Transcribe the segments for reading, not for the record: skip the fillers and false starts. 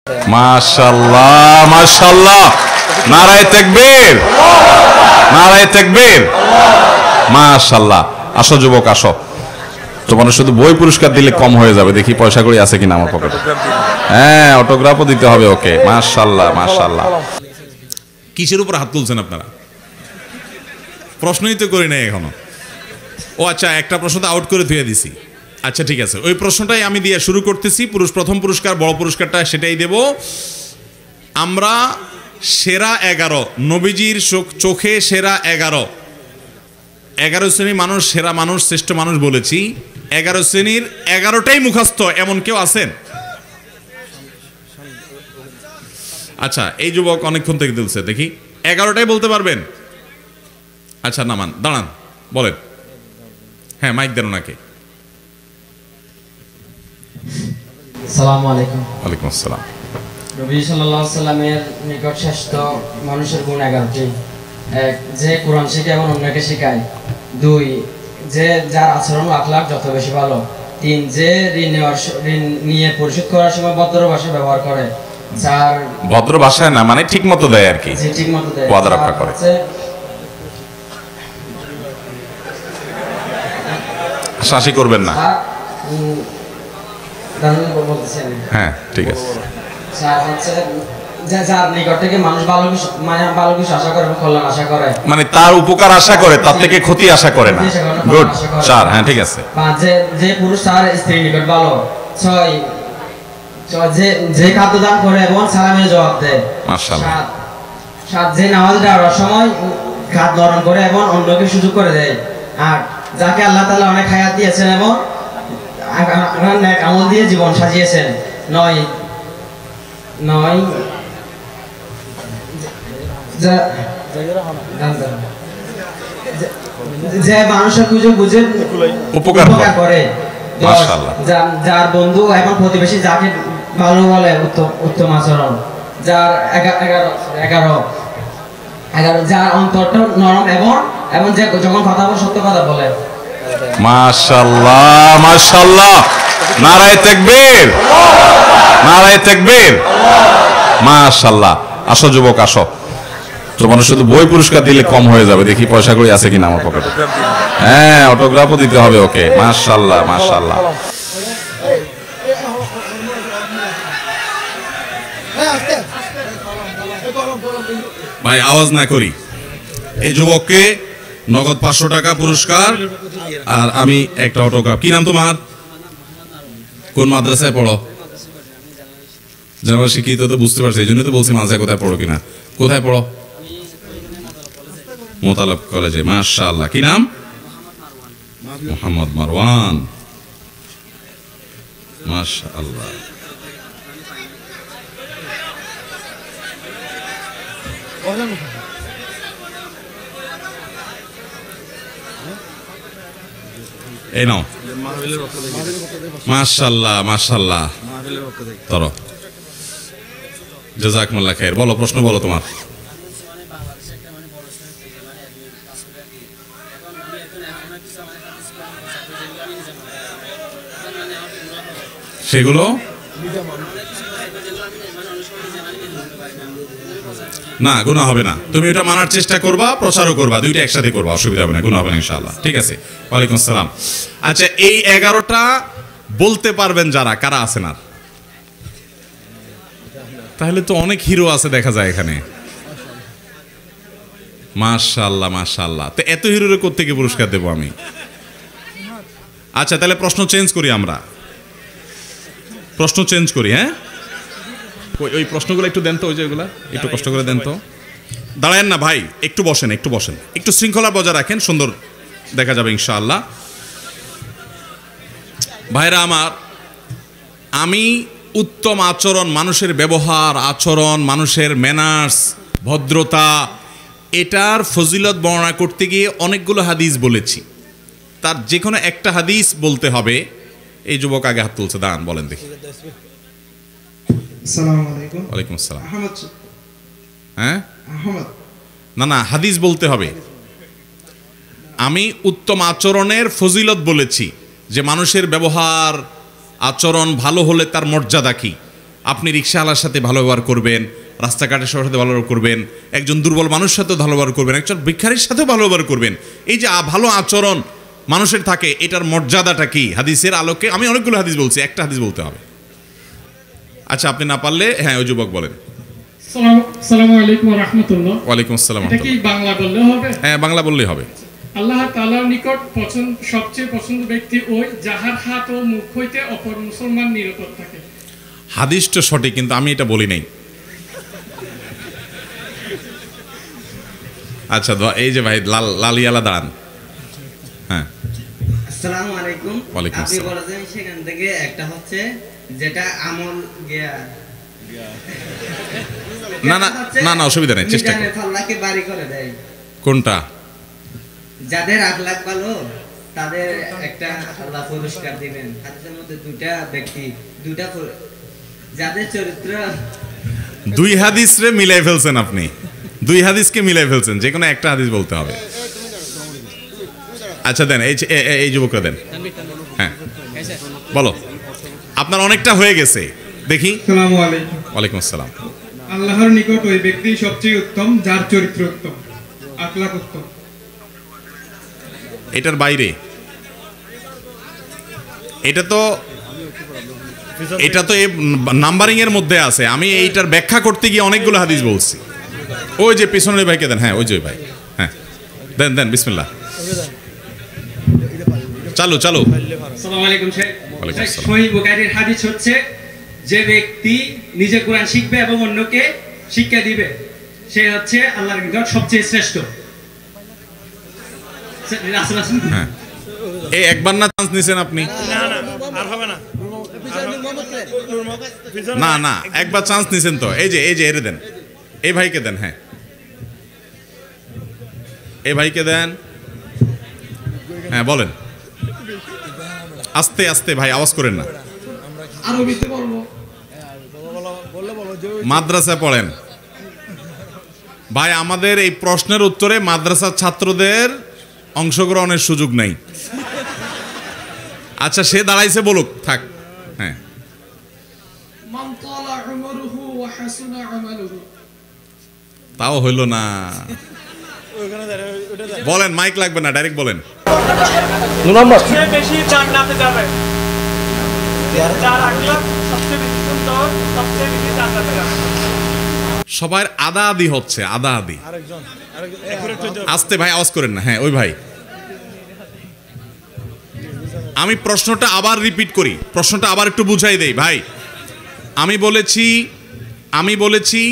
মাশাআল্লাহ মাশাআল্লাহ, নারায়ে তাকবীর, নারায়ে তাকবীর, মাশাআল্লাহ। আসো যুবক আসো, তোমার শুধু বই পুরস্কার দিলে কম হয়ে যাবে, দেখি পয়সা কড়ি আছে কিনা আমার পকেটে। হ্যাঁ, অটোগ্রাফও দিতে হবে ওকে। মাশাআল্লাহ মাশাআল্লাহ। কিসের উপর হাত তুলছেন আপনারা? প্রশ্নই তো করি নাই এখনো। ও আচ্ছা, একটা প্রশ্ন তো আউট করে ধুয়ে দিছি। আচ্ছা ঠিক আছে, ওই প্রশ্নটাই আমি দিয়ে শুরু করতেছি। প্রথম পুরস্কার, বড় পুরস্কারটা সেটাই দেব আমরা। সেরা 11, নবীজির চোখে সেরা 11 শ্রেণীর মানুষ, সেরা মানুষ, শ্রেষ্ঠ মানুষ বলেছি। 11 শ্রেণীর 11টাই মুখস্থ, এমন কেউ আছেন? আচ্ছা, এই যুবক অনেকক্ষণ থেকে তুলছে, দেখি 11টাই বলতে পারবেন? আচ্ছা নামান, দাঁড়ান, বলেন। হ্যাঁ, মাইক দেন ওনাকে। আসসালামু আলাইকুম। ওয়ালাইকুম আসসালাম। নবী সাল্লাল্লাহু আলাইহি সাল্লামের নিকট শ্রেষ্ঠ মানুষের গুণ 11টি। 1, যে কোরআন শিখে এবং অন্যকে শেখায়। 2, যে যার আচরণ আখলাক যত বেশি ভালো। 3, যে ঋণ নিয়ে পরিশোধ করার সময় ভদ্র ভাষা ব্যবহার করে। 4, ভদ্র ভাষায় না, মানে ঠিক মতো দেয় আর কি, ঠিক মতো দেয়, ওয়াদা রক্ষা করে। শাসি করবেন না। হ্যাঁ ঠিক আছে। 4 হচ্ছে যার নিকট থেকে মানুষ ভালো কিছু আশা করে, কল্যাণ আশা করে, মানে তার উপকার আশা করে, তার থেকে ক্ষতি আশা করে না। গুড। 4, হ্যাঁ ঠিক আছে। 5, যে পুরুষ তার স্ত্রীর নিকট ভালো। 6, যে খাদ্য দান করে এবং সালামের জবাব দেয়। মাশাআল্লাহ। 7, যে নামাজ পড়ার সময় হাত নরম করে এবং অন্যকে সুযোগ করে দেয়। 8, যাকে আল্লাহ তাআলা অনেক হায়াত দিয়েছেন এবং নেক আমল দিয়ে জীবন সাজিয়েছেন। 9, যে মানুষের খুঁজে বুঝে উপকার করে। 10, যার বন্ধু এবং প্রতিবেশী যাকে ভালো বলে, উত্তম আচরণ। যার 11 যার অন্তরটা নরম এবং যে যখন কথা বলে সত্য কথা বলে। মাশাআল্লাহ মাশাআল্লাহ, নারায়ে তাকবীর, নারায়ে তাকবীর, মাশাআল্লাহ। আসো যুবক আসো, তোমার শুধু বই পুরস্কার দিলে কম হয়ে যাবে, দেখি পয়সা কড়ি আছে কিনা আমার পকেটে। হ্যাঁ, অটোগ্রাফও দিতে হবে ওকে। মাশাআল্লাহ মাশাআল্লাহ। ভাই আওয়াজ না করি। এই যুবককে নগদ 500 টাকা পুরস্কার, আর আমি একটা অটোগ্রাফ। কি নাম তোমার? কোন মাদ্রাসায় পড়ো? জানা শিক্ষিত তো বুঝতে পারছি, এই জন্য তো বলছি মাদ্রাসায় কোথায় পড়ো কিনা। কোথায় পড়ো? মোতালেব কলেজে। মাশাআল্লাহ। কি নাম? মোহাম্মদ মারওয়ান। মাশাআল্লাহ। এই নাও। মাশাআল্লাহ মাশাআল্লাহ। তরো জাযাকুমুল্লাহ খাইর। বলো, প্রশ্ন বলো তোমার। সেগুলো না, গুনাহ হবে না। তুমি এটা মানার চেষ্টা করবা, প্রচারও করবা, দুইটা একসাথে করবা, অসুবিধা হবে না, গুনাহ হবে না ইনশাআল্লাহ। ঠিক আছে। ওয়ালাইকুম আসসালাম। আচ্ছা, এই 11টা বলতে পারবেন যারা, কারা আছেন আর? তাহলে তো অনেক হিরো আছে দেখা যায় এখানে। মাশাআল্লাহ মাশাআল্লাহ। তো এত হিরোরে কোত্থেকে পুরস্কার দেব আমি? আচ্ছা তাহলে প্রশ্ন চেঞ্জ করি আমরা, প্রশ্ন চেঞ্জ করি। হ্যাঁ, ওই প্রশ্নগুলো একটু দেন তো, ওই যে ওইগুলা একটু কষ্ট করে দেন তো। দাঁড়ায়েন না ভাই, একটু বসেন, একটু বসেন, একটু শৃঙ্খলা বজায় রাখেন, সুন্দর দেখা যাবে ইনশাআল্লাহ। ভাইরা আমার, আমি উত্তম আচরণ, মানুষের ব্যবহার, আচরণ, মানুষের ম্যানার্স, ভদ্রতা, এটার ফজিলত বর্ণনা করতে গিয়ে অনেকগুলো হাদিস বলেছি। তার যে কোনো একটা হাদিস বলতে হবে। এই যুবক আগে হাত তুলছে, দাঁড়ান, বলেন দেখি। আসসালামু আলাইকুম। ওয়ালাইকুম আসসালাম। আহমদ। হ্যাঁ, আহমদ। না হাদিস বলতে হবে। আমি উত্তম আচরণের ফজিলত বলেছি, যে মানুষের ব্যবহার আচরণ ভালো হলে তার মর্যাদা কি, আপনি রিক্সাওয়ালার সাথে ভালো ব্যবহার করবেন, রাস্তাঘাটের সবার সাথে ভালো ব্যবহার করবেন, একজন দুর্বল মানুষের সাথেও ভালো ব্যবহার করবেন, একজন ভিখারির সাথেও ভালো ব্যবহার করবেন। এই যে ভালো আচরণ মানুষের থাকে, এটার মর্যাদাটা কি? হাদিসের আলোকে আমি অনেকগুলো হাদিস বলছি, একটা হাদিস বলতে হবে। আচ্ছা, আপনি না পারলে হ্যাঁ ওই যুবক বলেন। আসসালামু আলাইকুম ওয়া রাহমাতুল্লাহ। ওয়ালাইকুম আসসালাম। এটা কি বাংলা বললে হবে? হ্যাঁ, বাংলা বললেই হবে। আল্লাহ তাআলার নিকট সবচেয়ে পছন্দ ব্যক্তি ওই যাহার হাত ও মুখ হইতে অপর মুসলমান নিরাপদ থাকে। হাদিসটা সঠিক, কিন্তু আমি এটা বলি নাই। আচ্ছা, এই যে ভাই লালিয়ালা দাঁড়ান। হ্যাঁ, আসসালামু আলাইকুম। ওয়ালাইকুম আপনি আসসালাম। বলেছেন সেখান থেকে একটা হচ্ছে যেটা আমল গিয়া না না না না, অসুবিধা নেই, চেষ্টা করুন। মিজানের পাল্লাকে বাড়ি করে দেয়। কোনটা? যাদের আখলাক ভালো তাদের একটা আল্লাহ পুরস্কার দিবেন। হাদিসের মধ্যে যাদের চরিত্র, দুই হাদিস রে মিলাই ফেলছেন আপনি, দুই হাদিসকে মিলাই ফেলছেন, যে কোনো একটা হাদিস বলতে হবে। আচ্ছা দেন, এই যুবকরা দেন। হ্যাঁ বলো, আপনার অনেকটা হয়ে গেছে, দেখি। আসসালামু আলাইকুম। ওয়ালাইকুম আসসালাম। আল্লাহর নিকট ওই ব্যক্তি সবচেয়ে উত্তম যার চরিত্র উত্তম, আখলাক উত্তম। এটার বাইরে, এটা তো এই নাম্বারিং এর মধ্যে আছে। আমি এইটার ব্যাখ্যা করতে গিয়ে অনেকগুলো হাদিস বলছি। ওই যে পিছনের ভাইকে দেন। হ্যাঁ, ওই যে ভাই, হ্যাঁ দেন দেন, বিসমিল্লাহ। চালু। আসসালামু আলাইকুম শেখ। সহিহ বুখারীর হাদিস হচ্ছে, যে ব্যক্তি নিজে কোরআন শিখবে এবং অন্যকে শিক্ষা দিবে সে হচ্ছে আল্লাহর নিকট সবচেয়ে শ্রেষ্ঠ। হ্যাঁ, এই একবার না চান্স নিছেন আপনি? না না, একবার চান্স নিছেন তো। এই যে এরে দেন, এই ভাইকে দেন। হ্যাঁ, এই ভাইকে দেন। হ্যাঁ বলেন, আস্তে আস্তে ভাই, আওয়াজ করেন না। আরবিতে বলবো। মাদ্রাসায় পড়েন ভাই। আমাদের এই প্রশ্নের উত্তরে মাদ্রাসার ছাত্রদের অংশগ্রহণের সুযোগ নাই। আচ্ছা, সে দাঁড়াইছে, বলুক, থাক। হ্যাঁ, তাও হইল না। বলেন, মাইক লাগবে না, ডাইরেক্ট বলেন। বেশি জান্নাতে যাবে, যার আখলাক সবচেয়ে বেশি সুন্দর, সবচেয়ে বেশি জান্নাতে যাবে। সবার আদা আদি হচ্ছে, আদা আদি। আস্তে ভাই, আওয়াজ করেন না। হ্যাঁ, ওই ভাই। আমি প্রশ্নটা আবার রিপিট করি, প্রশ্নটা আবার একটু বুঝাই দেই ভাই। আমি বলেছি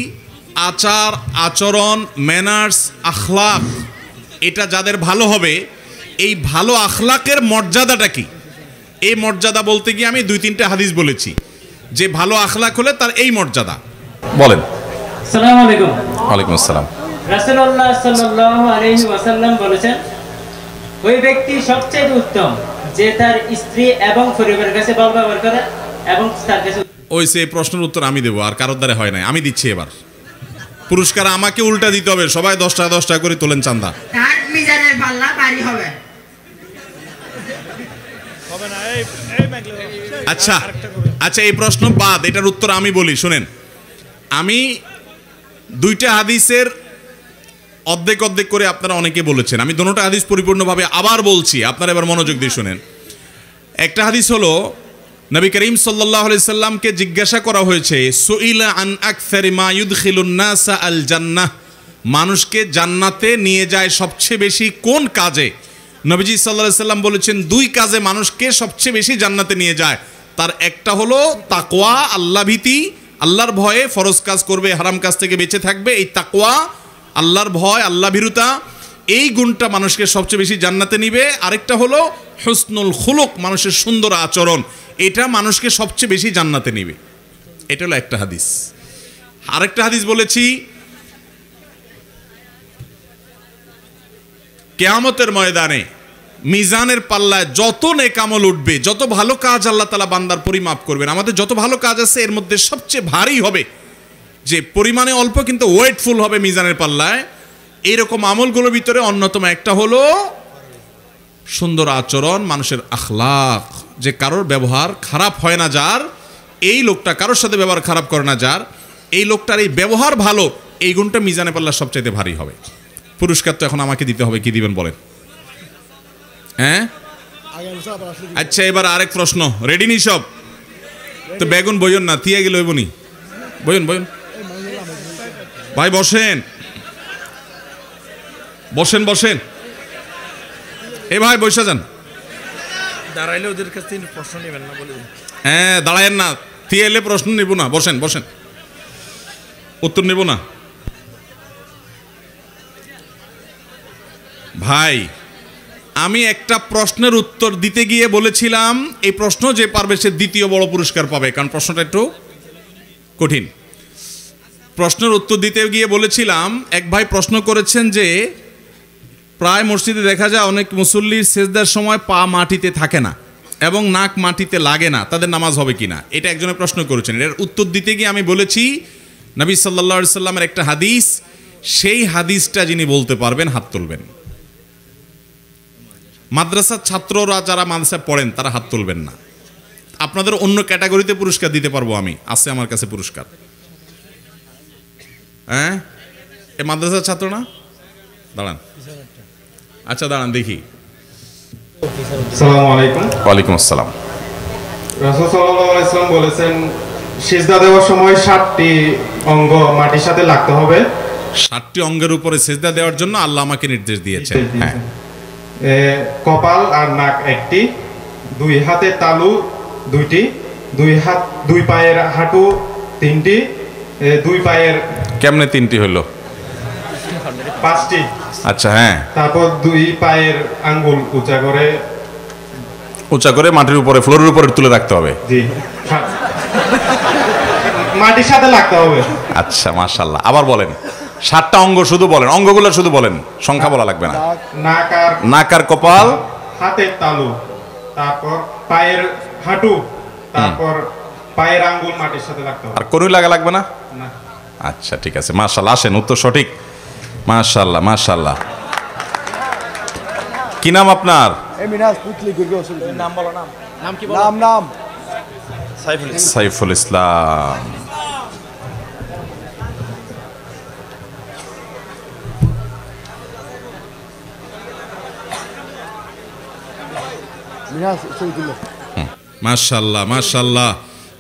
আচার আচরণ, ম্যানার্স, আখলাক, এটা যাদের ভালো হবে, এই ভালো আখলাকের মর্যাদাটা কি? এই মর্যাদা বলতে গিয়ে আমি 2-3টা হাদিস বলেছি, যে ভালো আখলাক হলে তার এই মর্যাদা। বলেন। আসসালামু আলাইকুম। ওয়ালাইকুম আসসালাম। রাসূলুল্লাহ সাল্লাল্লাহু আলাইহি ওয়াসাল্লাম বলেছেন, ওই ব্যক্তি সবচেয়ে উত্তম যে তার স্ত্রী এবং পরিবারের কাছে ভালো ব্যবহার করে এবং তার কাছে। ওই সে প্রশ্নের উত্তর আমি দেবো, আর কারোর দ্বারা হয় নাই, আমি দিচ্ছি। এবার পুরস্কার আমাকে উল্টা দিতে হবে। সবাই 10 টাকা করে তোলেন চাঁদা। তার মিজানের পাল্লা ভারী হবে। আচ্ছা, এই প্রশ্ন বাদ, এটার উত্তর আমি বলি, শুনেন। আমি 2টা হাদিসের অর্ধেক করে আপনারা অনেকে বলেছেন, আমি দুটোটা হাদিস পরিপূর্ণভাবে আবার বলছি, আপনারা এবার মনোযোগ দিয়ে শুনেন। একটা হাদিস হলো, নবী করিম সাল্লাল্লাহু আলাইহি সাল্লামকে জিজ্ঞাসা করা হয়েছে, সুইলা আন আকসারি মা ইউদখিলুন নাসা আল জান্নাহ, মানুষকে জান্নাতে নিয়ে যায় সবচেয়ে বেশি কোন কাজে? নবীজি সাল্লাল্লাহু আলাইহি সাল্লাম বলেছেন, 2 কাজে মানুষকে সবচেয়ে বেশি জান্নাতে নিয়ে যায়। তার একটা হলো তাকওয়া, আল্লাহ ভীতি, আল্লাহর ভয়ে ফরজ কাজ করবে, হারাম কাজ থেকে বেঁচে থাকবে। এই তাকওয়া, আল্লাহর ভয়, আল্লাহ ভীরুতা, এই গুণটা মানুষকে সবচেয়ে বেশি জান্নাতে নিবে। আরেকটা হলো হুসনুল খুলুক, মানুষের সুন্দর আচরণ, এটা মানুষকে সবচেয়ে বেশি জান্নাতে নিবে। এটা হলো একটা হাদিস। আরেকটা হাদিস বলেছি, কিয়ামতের ময়দানে মিজানের পাল্লায় যত নেক আমল উঠবে, যত ভালো কাজ আল্লাহ তাআলা বান্দার পরিমাপ করবেন, আমাদের যত ভালো কাজ আছে এর মধ্যে সবচেয়ে ভারী হবে, যে পরিমাণে অল্প কিন্তু ওয়েটফুল হবে মিজানের পাল্লায়, এইরকম আমলগুলোর ভিতরে অন্যতম একটা হলো সুন্দর আচরণ, মানুষের আখলাক, যে কারোর ব্যবহার খারাপ হয় না যার, এই লোকটা কারোর সাথে ব্যবহার খারাপ করে না, যার এই লোকটার এই ব্যবহার ভালো, এই গুণটা মিজানে পাল্লা সবচাইতে ভারী হবে। পুরস্কার তো এখন আমাকে দিতে হবে, কি দিবেন বলেন? হ্যাঁ আচ্ছা, এবার আরেক প্রশ্ন, রেডি নি সব? তো বেগুন বইন না, থিয়া গেল বনি, বইন বইন ভাই, বসেন বসেন বসেন, এ ভাই বসে যান। দাঁড়াইলে ওদের কাছ থেকে প্রশ্ন নেবেন না বলে। হ্যাঁ দাঁড়ায়েন না, থিয়ে এলে প্রশ্ন নেব না, বসেন বসেন, উত্তর নেব না। ভাই আমি একটা প্রশ্নের উত্তর দিতে গিয়ে বলেছিলাম এই প্রশ্ন যে পারবে সে দ্বিতীয় বড় পুরস্কার পাবে, কারণ প্রশ্নটা একটু কঠিন। প্রশ্নের উত্তর দিতে গিয়ে বলেছিলাম, এক ভাই প্রশ্ন করেছেন যে প্রায় মসজিদে দেখা যায় অনেক মুসল্লির সেজদার সময় পা মাটিতে থাকে না এবং নাক মাটিতে লাগে না, তাদের নামাজ হবে কিনা, এটা একজনের প্রশ্ন করেছেন। এর উত্তর দিতে গিয়ে আমি বলেছি নবী সাল্লাল্লাহু আলাইহি সাল্লামের একটা হাদিস, সেই হাদিসটা যিনি বলতে পারবেন হাত তুলবেন। মাদ্রাসার ছাত্ররা যারা মাদ্রাসায় পড়েন তারা হাত তুলবেন না। আপনাদের অন্য ক্যাটাগরিতে পুরস্কার দিতে পারবো আমি, আছে আমার কাছে পুরস্কার। হ্যাঁ এ মাদ্রাসার ছাত্র না? দাঁড়ান, আচ্ছা দাঁড়ান দেখি। আসসালামু আলাইকুম। ওয়ালাইকুম আসসালাম। রাসূল সাল্লাল্লাহু আলাইহি ওয়াসাল্লাম বলেছেন সিজদা দেওয়ার সময় 7টি অঙ্গ মাটির সাথে লাগতে হবে। 7টি অঙ্গের উপরে সিজদা দেওয়ার জন্য আল্লাহ আমাকে নির্দেশ দিয়েছেন। হ্যাঁ, কপাল আর নাক একটি, 2 হাতের তালু 2টি, 2 পায়ের হাঁটু 3টি, 2 পায়ের কেমনে 3টি হলো? 5টি। আচ্ছা হ্যাঁ, তারপর 2 পায়ের আঙ্গুল উঁচা করে মাটির উপরে, ফ্লোরের উপরে তুলে রাখতে হবে। জি, মাটির সাথে লাগতে হবে। আচ্ছা মাশাআল্লাহ, আবার বলেন। 7টা অঙ্গ শুধু বলেন, অঙ্গগুলো শুধু বলেন, সংখ্যা বলা লাগবে না। নাক আর কপাল, হাতের তালু, তারপর পায়ের হাঁটু, তারপর পায়ের আঙ্গুল মাটির সাথে লাগতে হবে। আর কোনই লাগা লাগবে না? না। আচ্ছা ঠিক আছে, মাশাআল্লাহ, আসেন, উত্তর সঠিক। মাশাআল্লাহ মাশাআল্লাহ। কি নাম আপনার? নাম বলো, নাম কি বলো? নাম সাইফুল ইসলাম। মাশাআল্লাহ মাশাআল্লাহ,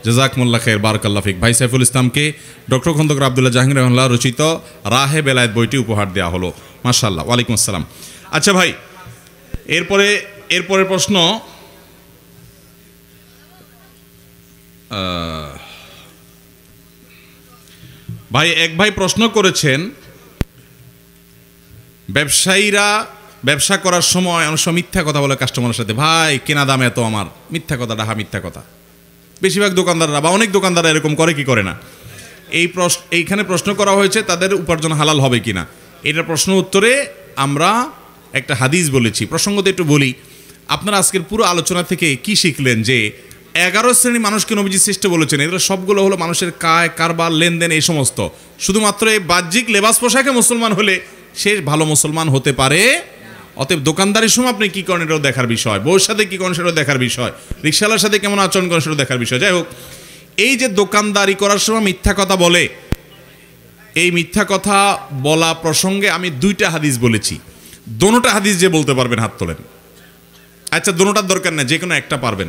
জাযাকুমুল্লাহ খাইর, বারাকাল্লাহ ফিক। ভাই সাইফুল ইসলামকে ডক্টর খন্দকার আব্দুল্লাহ জাহাঙ্গীর রহমাতুল্লাহ রচিত রাহে বেলায়েত বইটি উপহার দেওয়া হলো। মাশাআল্লাহ, ওয়ালাইকুম আসসালাম। আচ্ছা ভাই, এরপরের প্রশ্ন, ভাই এক ভাই প্রশ্ন করেছেন, ব্যবসায়ীরা ব্যবসা করার সময় অনেক সময় মিথ্যা কথা বলে কাস্টমারের সাথে, ভাই কেনা দাম এত, আমার মিথ্যা কথা, ডাহা মিথ্যা কথা। বেশিরভাগ দোকানদাররা বা অনেক দোকানদাররা এরকম করে কি করে না? এইখানে প্রশ্ন করা হয়েছে তাদের উপার্জন হালাল হবে কিনা। এটার প্রশ্ন উত্তরে আমরা একটা হাদিস বলেছি, প্রসঙ্গত একটু বলি। আপনারা আজকের পুরো আলোচনা থেকে কি শিখলেন? যে 11 শ্রেণী মানুষকে নবীজি শ্রেষ্ঠ বলেছেন, এগুলো সবগুলো হলো মানুষের কায় কারবার লেনদেন এই সমস্ত। শুধুমাত্র এই বাহ্যিক লেবাস পোশাকে মুসলমান হলে সে ভালো মুসলমান হতে পারে। অতএব দোকানদারির সময় আপনি কী করেন এটাও দেখার বিষয়, বউর সাথে কী করেন সেটাও দেখার বিষয়, রিক্সাওয়ালার সাথে কেমন আচরণ করেন সেটাও দেখার বিষয়। যাই হোক, এই যে দোকানদারি করার সময় মিথ্যা কথা বলে, এই মিথ্যা কথা বলা প্রসঙ্গে আমি 2টা হাদিস বলেছি। দোনোটা হাদিস যে বলতে পারবেন হাত তোলেন। আচ্ছা দোনোটার দরকার না, যে কোনো একটা পারবেন।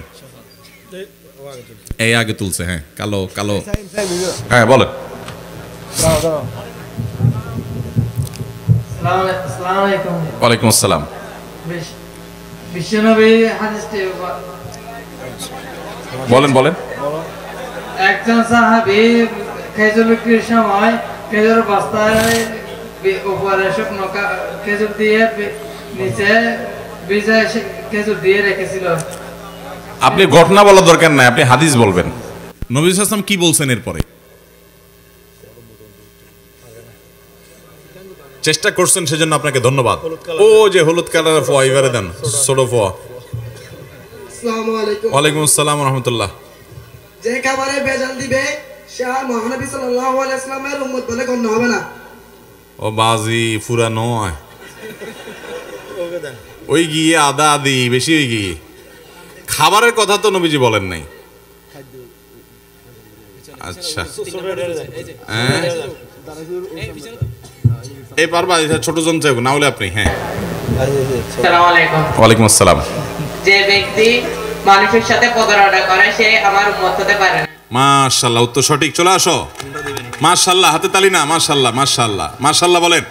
এই আগে তুলছে, হ্যাঁ, কালো কালো, হ্যাঁ বলেন। ওয়ালাইকুম আসসালাম। বলেন বলেন। একজন সাহাবী খেজুর বিক্রির সময় খেজুর বস্তায় উপরে শুকনো খেজুর দিয়ে নিচে ভিজে খেজুর দিয়ে রেখেছিল। আপনি ঘটনা বলার দরকার নাই, আপনি হাদিস বলবেন। নবী সাল্লাল্লাহু আলাইহি ওয়াসাল্লাম কি বলছেন এরপরে? চেষ্টা করছেন সেজন্য আপনাকে ধন্যবাদ। ও যে হলুদ কালার ফোয়া, এবারে দেন ছোট ফোয়া। আসসালামু আলাইকুম। ওয়ালাইকুম আসসালাম ওয়া রাহমাতুল্লাহ। যে খাবারে ভেজাল দিবে সে মহানবী সাল্লাল্লাহু আলাইহি ওয়াসাল্লামের উম্মত বলে গণ্য হবে না। ও বাজি পুরা নয়, ওই গিয়ে আদা আদি বেশি হয়ে গিয়ে খাবারের কথা তো নবীজি বলেন নাই। আচ্ছা হ্যাঁ এই পারবা ছোট জন চাইব না হলে আপনি হ্যাঁ আসসালামু আলাইকুম। ওয়ালাইকুম আসসালাম। যে ব্যক্তি মানুষের সাথে প্রতারণা করে সে আমার উম্মত হতে পারে না। মাশাআল্লাহ, উত্তর সঠিক। চলে আসো। মাশাআল্লাহ, হাতে তালি না। মাশাআল্লাহ মাশাআল্লাহ মাশাআল্লাহ বলেন।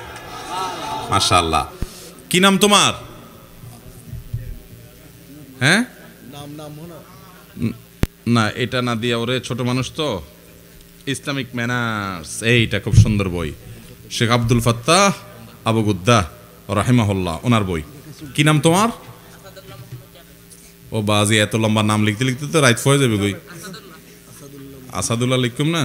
মাশাআল্লাহ। কি নাম তোমার? হ্যাঁ না এটা না দিয়া ওরে, ছোট মানুষ তো। ইসলামিক ম্যানার্স, এইটা খুব সুন্দর বই, শেখ আব্দুল ফাত্তাহ আবু গুদ্দা রাহিমাহুল্লাহ, ওনার বই। কি নাম তোমার? ও বাজি, এত লম্বা নাম লিখতে লিখতে তো রাইট হয়ে যাবে। কই আসাদুল্লাহ লিখুম না।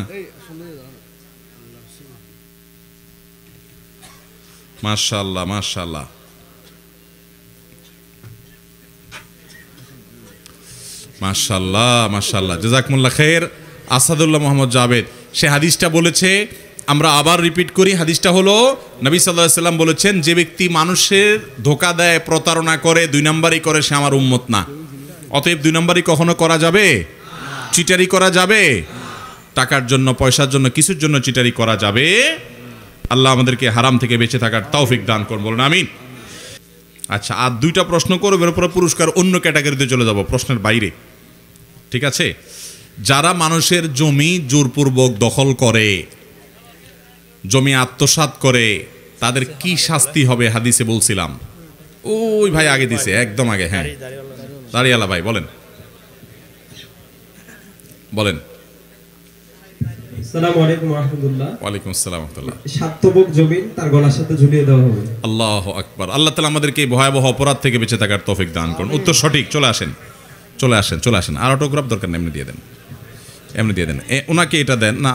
মাশাআল্লাহ মাশাআল্লাহ মাশাআল্লাহ মাশাআল্লাহ, জাযাকুমুল্লাহ খাইর। আসাদুল্লাহ মোহাম্মদ জাবেদ সে হাদিসটা বলেছে, আমরা আবার রিপিট করি। হাদিসটা হলো নবী সাল্লাল্লাহু আলাইহি সাল্লাম বলেছেন, যে ব্যক্তি মানুষের ধোঁকা দেয়, প্রতারণা করে, 2 নম্বরই করে, সে আমার উম্মত না। অতএব 2 নম্বরই কখনো করা যাবে? চিটারি করা যাবে? টাকার জন্য, পয়সার জন্য, কিছুর জন্য চিটারি করা যাবে? আল্লাহ আমাদেরকে হারাম থেকে বেঁচে থাকার তৌফিক দান করুন, বলুন আমিন। আচ্ছা, আর 2টা প্রশ্ন করব, এর উপরে পুরস্কার অন্য ক্যাটাগরিতে চলে যাব, প্রশ্নের বাইরে। ঠিক আছে? যারা মানুষের জমি জোরপূর্বক দখল করে, জমি আত্মসাৎ করে, তাদের কি শাস্তি হবে হাদিসে বলছিলাম। ওই ভাই আগে দিছে, একদম আগে। হ্যাঁ, দাঁড়িয়ালা ভাই বলেন বলেন। আসসালামু আলাইকুম ওয়া রাহমাতুল্লাহ। ওয়ালাইকুম আসসালাম ওয়া রাহমাতুল্লাহ। সাতবক জমিন তার গলার সাথে ঝুলিয়ে দেওয়া হবে। আল্লাহু আকবার। আল্লাহ তাআলা আমাদেরকে এই ভয়াবহ অপরাধ থেকে বেঁচে থাকার তৌফিক দান করুন। উত্তর সঠিক। চলে আসেন চলে আসেন চলে আসেন। আর অটোগ্রাফ দরকার না, এমনি দিয়ে দেন, এমনি দিয়ে দেন। ওনাকে এটা দেন না,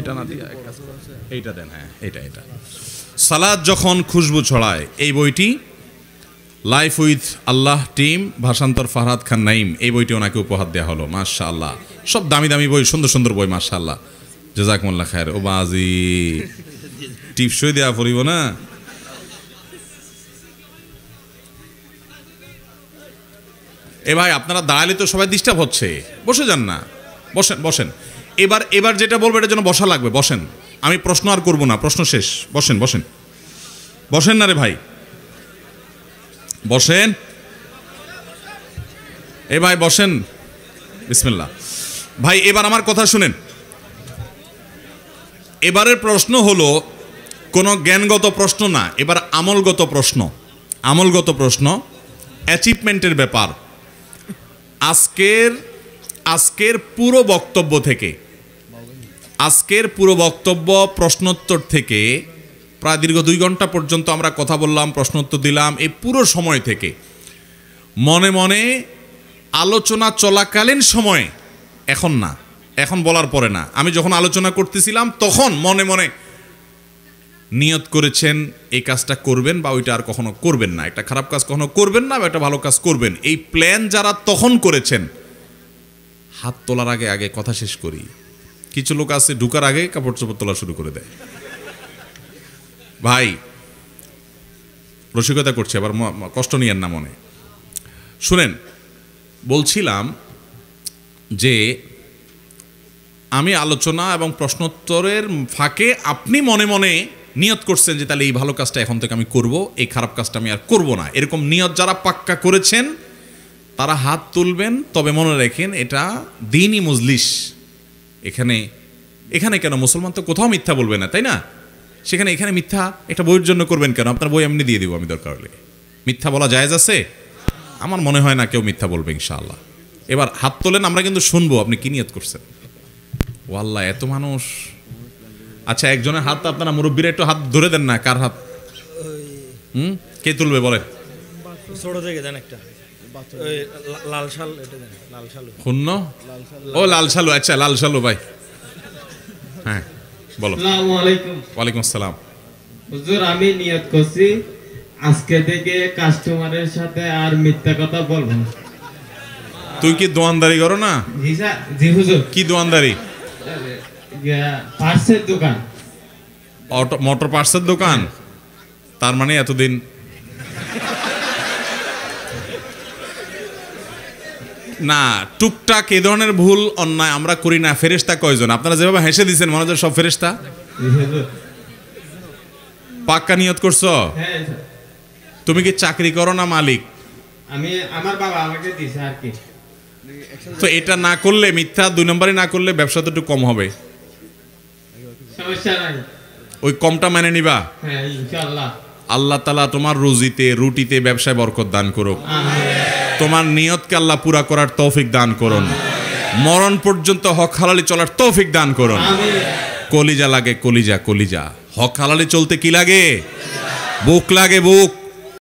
এটা না দিয়ে এইটা দেন। হ্যাঁ, এটা এটা। সালাত যখন খুশবু ছড়ায়, এই বইটি লাইফ উইথ আল্লাহ টিম, ভাষান্তর ফারহাদ খান নাইম, এই বইটি ওনাকে উপহার দেওয়া হলো। মাশাআল্লাহ, সব দামি দামি বই, সুন্দর সুন্দর বই। মাশাআল্লাহ, জাযাকুমুল্লাহ খায়ের। ও বাজি, টিপসই দেওয়া পড়িব না। এ ভাই, আপনারা দাঁড়ালে তো সবাই ডিস্টার্ব হচ্ছে, বসে যান না। বসেন বসেন। এবার যেটা বলবো এটার জন্য বসা লাগবে। বসেন, আমি প্রশ্ন আর করব না, প্রশ্ন শেষ। বসেন বসেন বসেন না রে ভাই, বসেন। এ ভাই বসেন, বিসমিল্লাহ। ভাই এবার আমার কথা শুনেন। এবারের প্রশ্ন হলো কোনো জ্ঞানগত প্রশ্ন না, এবার আমলগত প্রশ্ন। আমলগত প্রশ্ন, অ্যাচিভমেন্টের ব্যাপার। আজকের পুরো বক্তব্য থেকে, আজকের পুরো বক্তব্য প্রশ্নোত্তর থেকে প্রায় দীর্ঘ 2 ঘন্টা পর্যন্ত আমরা কথা বললাম, প্রশ্নোত্তর দিলাম। এই পুরো সময় থেকে মনে মনে আলোচনা চলাকালীন সময়ে, এখন না, এখন বলার পরে না, আমি যখন আলোচনা করতেছিলাম তখন মনে মনে নিয়ত করেছেন এই কাজটা করবেন বা ওইটা আর কখনো করবেন না, একটা খারাপ কাজ কখনো করবেন না বা একটা ভালো কাজ করবেন। এই প্ল্যান যারা তখন করেছেন, হাত তোলার আগে আগে কথা শেষ করি। কিছু লোক আছে ঢুকার আগে কাপড় চোপড় তোলা শুরু করে দেয়। ভাই রসিকতা করছে, আবার কষ্ট নিয়েন না মনে। শুনেন, বলছিলাম যে আমি আলোচনা এবং প্রশ্নোত্তরের ফাঁকে আপনি মনে মনে নিয়ত করছেন যে তাহলে এই ভালো কাজটা এখন থেকে আমি করব, এই খারাপ কাজটা আমি আর করব না। এরকম নিয়ত যারা পাক্কা করেছেন তারা হাত তুলবেন। তবে মনে রাখেন, এটা দ্বীনি মজলিস। এখানে কেন মুসলমান তো কোথাও মিথ্যা বলবে না, তাই না? সেখানে এখানে মিথ্যা একটা বইয়ের জন্য করবেন কেন? আপনার বই এমনি দিয়ে দিব আমি, দরকার হলে। মিথ্যা বলা জায়েজ আছে? আমার মনে হয় না কেউ মিথ্যা বলবে ইনশাআল্লাহ। এবার হাত তোলেন, আমরা কিন্তু শুনবো আপনি কি নিয়ত করছেন। ও আল্লাহ, এত মানুষ। আচ্ছা, একজনের হাত, আপনারা মুরব্বীরা একটু হাত ধরে দেন না। কার হাত? কে তুলবে বলেন? ছোট থেকে দেন একটা, লাল শাল, এটা দেন, লাল শালু। শূন্য? ও লাল শালু। আচ্ছা, লাল শালু ভাই, হ্যাঁ বলো। আসসালামু আলাইকুম। ওয়ালাইকুম আসসালাম। হুজুর, আমি নিয়ত করছি আজকে থেকে কাস্টমারের সাথে আর মিথ্যা কথা বলবো না। তুই কি দোয়ানদারি করো না? জি হুজুর। কি দোয়ানদারি? পার্সের দোকান। মোটর পার্টসের দোকান। তার মানে এতদিন না, টুকটাক এ ধরনের ভুল অন্যায় আমরা করি না। ফেরেশতা কয়জন? আপনারা যেভাবে হেসে দিচ্ছেন মনে হচ্ছে সব ফেরেশতা। পাক্কা নিয়ত করছো? হ্যাঁ, তুমি কি চাকরি করো না মালিক? আমি আমার বাবা আমাকে দিছে আর কি। তো এটা না করলে, মিথ্যা 2 নম্বরই না করলে ব্যবসা তো একটু কম হবে। সমস্যা নাই, ওই কমটা মেনে নিবা? হ্যাঁ ইনশাআল্লাহ। আল্লাহ তাআলা তোমার রুজিতে, রুটিতে, ব্যবসায় বরকত দান করুক। আমিন। তোমার নিয়তকে আল্লাহ পুরা করার তৌফিক দান করুন। মরণ পর্যন্ত হক হালালি চলার তৌফিক দান করুন। আমিন। কলিজা লাগে, কলিজা, কলিজা। হক হালালি চলতে কি লাগে? বুক লাগে, বুক।